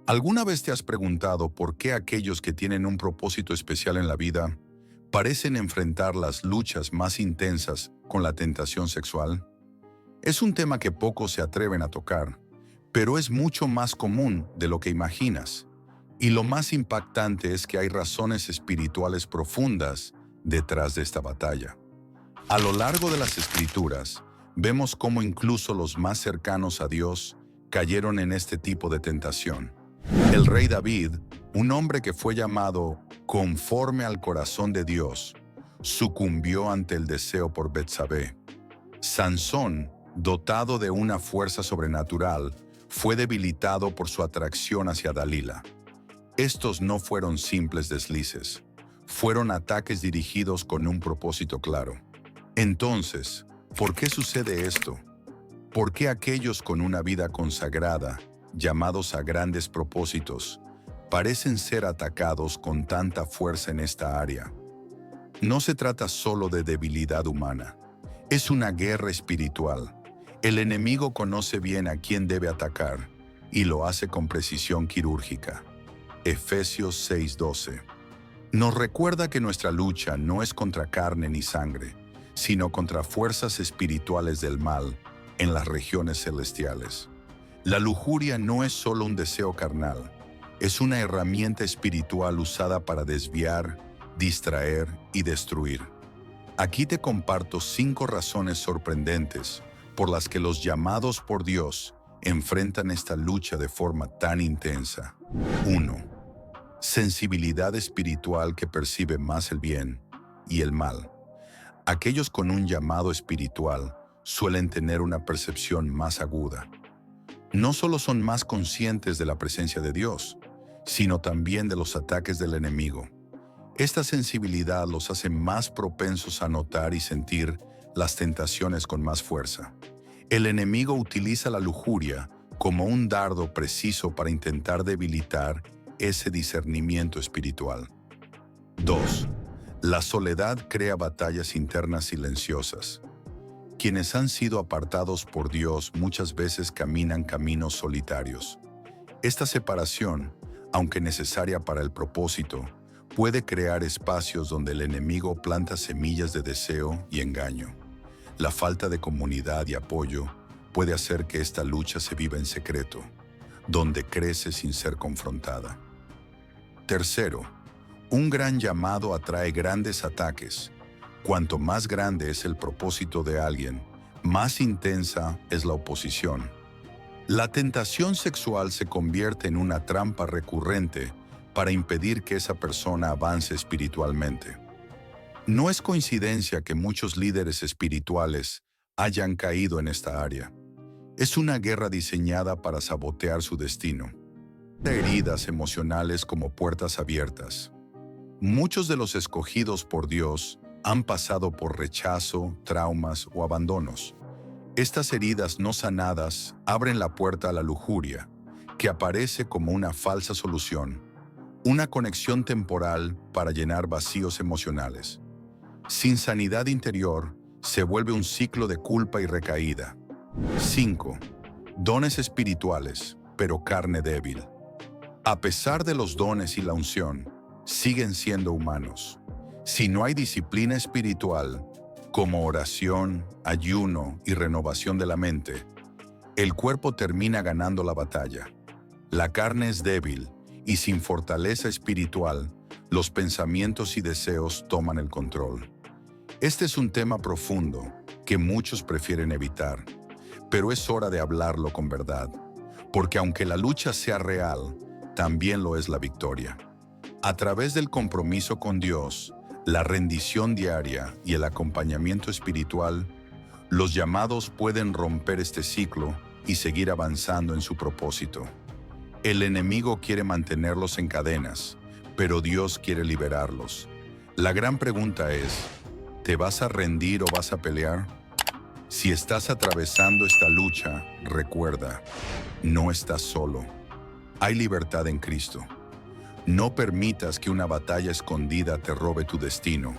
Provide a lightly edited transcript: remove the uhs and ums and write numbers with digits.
¿Alguna vez te has preguntado por qué aquellos que tienen un propósito especial en la vida parecen enfrentar las luchas más intensas con la tentación sexual? Es un tema que pocos se atreven a tocar, pero es mucho más común de lo que imaginas. Y lo más impactante es que hay razones espirituales profundas detrás de esta batalla. A lo largo de las Escrituras, vemos cómo incluso los más cercanos a Dios cayeron en este tipo de tentación. El rey David, un hombre que fue llamado conforme al corazón de Dios, sucumbió ante el deseo por Betsabé. Sansón, dotado de una fuerza sobrenatural, fue debilitado por su atracción hacia Dalila. Estos no fueron simples deslices, fueron ataques dirigidos con un propósito claro. Entonces, ¿por qué sucede esto? ¿Por qué aquellos con una vida consagrada, llamados a grandes propósitos, parecen ser atacados con tanta fuerza en esta área? No se trata solo de debilidad humana, es una guerra espiritual. El enemigo conoce bien a quién debe atacar y lo hace con precisión quirúrgica. Efesios 6:12 nos recuerda que nuestra lucha no es contra carne ni sangre, sino contra fuerzas espirituales del mal en las regiones celestiales. La lujuria no es solo un deseo carnal, es una herramienta espiritual usada para desviar, distraer y destruir. Aquí te comparto 5 razones sorprendentes por las que los llamados por Dios enfrentan esta lucha de forma tan intensa. 1. Sensibilidad espiritual que percibe más el bien y el mal. Aquellos con un llamado espiritual suelen tener una percepción más aguda. No solo son más conscientes de la presencia de Dios, sino también de los ataques del enemigo. Esta sensibilidad los hace más propensos a notar y sentir las tentaciones con más fuerza. El enemigo utiliza la lujuria como un dardo preciso para intentar debilitar ese discernimiento espiritual. 2. La soledad crea batallas internas silenciosas. Quienes han sido apartados por Dios muchas veces caminan caminos solitarios. Esta separación, aunque necesaria para el propósito, puede crear espacios donde el enemigo planta semillas de deseo y engaño. La falta de comunidad y apoyo puede hacer que esta lucha se viva en secreto, donde crece sin ser confrontada. Tercero, un gran llamado atrae grandes ataques. Cuanto más grande es el propósito de alguien, más intensa es la oposición. La tentación sexual se convierte en una trampa recurrente para impedir que esa persona avance espiritualmente. No es coincidencia que muchos líderes espirituales hayan caído en esta área. Es una guerra diseñada para sabotear su destino. Heridas emocionales como puertas abiertas. Muchos de los escogidos por Dios han pasado por rechazo, traumas o abandonos. Estas heridas no sanadas abren la puerta a la lujuria, que aparece como una falsa solución, una conexión temporal para llenar vacíos emocionales. Sin sanidad interior, se vuelve un ciclo de culpa y recaída. 5. Dones espirituales, pero carne débil. A pesar de los dones y la unción, siguen siendo humanos. Si no hay disciplina espiritual, como oración, ayuno y renovación de la mente, el cuerpo termina ganando la batalla. La carne es débil y sin fortaleza espiritual, los pensamientos y deseos toman el control. Este es un tema profundo que muchos prefieren evitar, pero es hora de hablarlo con verdad, porque aunque la lucha sea real, también lo es la victoria. A través del compromiso con Dios, la rendición diaria y el acompañamiento espiritual, los llamados pueden romper este ciclo y seguir avanzando en su propósito. El enemigo quiere mantenerlos en cadenas, pero Dios quiere liberarlos. La gran pregunta es, ¿te vas a rendir o vas a pelear? Si estás atravesando esta lucha, recuerda, no estás solo. Hay libertad en Cristo. No permitas que una batalla escondida te robe tu destino.